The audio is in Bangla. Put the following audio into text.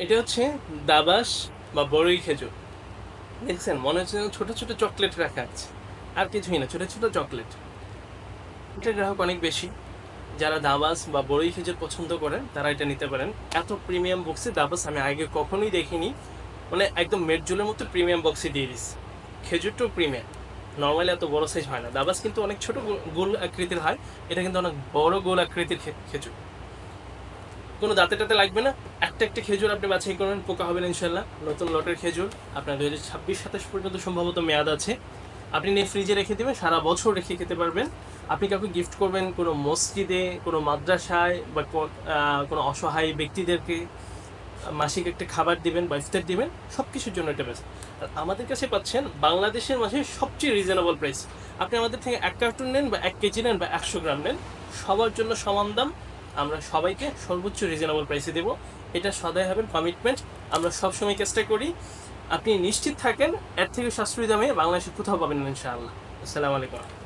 এটা হচ্ছে দাবাস বা বড়ই খেজুর। দেখছেন মনে হচ্ছে যেন ছোট ছোট চকলেট রাখা আছে, আর কিছুই না, ছোট ছোট চকলেট। এটার গ্রাহক অনেক বেশি। যারা দাবাস বা বড়ই খেজুর পছন্দ করেন তারা এটা নিতে পারেন। এত প্রিমিয়াম বক্সে দাবাস আমি আগে কখনোই দেখিনি। মানে একদম মেটজুলের মতো প্রিমিয়াম বক্সে দিয়ে দিস। খেজুরটাও প্রিমিয়াম, নর্মালি এত বড় সাইজ হয় না। দাবাস কিন্তু অনেক ছোট গোল আকৃতির হয়, এটা কিন্তু অনেক বড় গোল আকৃতির খেজুর। কোনো দাঁতে টাতে লাগবে না। একটা একটা খেজুর আপনি বাছাই করবেন, পোকা হবে না ইনশাল্লাহ। নতুন লটের খেজুর, আপনার 2026-27 পর্যন্ত সম্ভবত মেয়াদ আছে। আপনি নিয়ে ফ্রিজে রেখে দেবেন, সারা বছর রেখে খেতে পারবেন। আপনি কাউকে গিফট করবেন, কোনো মসজিদে, কোনো মাদ্রাসায় বা কোনো অসহায় ব্যক্তিদেরকে মাসিক একটা খাবার দিবেন বা ইফতার দিবেন, সব কিছুর জন্য এটা বেস্ট। আর আমাদের কাছে পাচ্ছেন বাংলাদেশের মাঝে সবচেয়ে রিজনেবল প্রাইস। আপনি আমাদের থেকে 1 কার্টুন নেন বা 1 কেজি নেন বা 100 গ্রাম নেন, সবার জন্য সমান দাম। আমরা সবাইকে সর্বোচ্চ রিজনেবল প্রাইসে দেবো। এটা সদাই হবেন কমিটমেন্ট। আমরা সবসময় চেষ্টা করি। আপনি নিশ্চিত থাকেন এর থেকে সাশ্রয়ী দামে বাংলাদেশে কোথাও পাবেন না ইনশাআল্লাহ। আসসালামু আলাইকুম।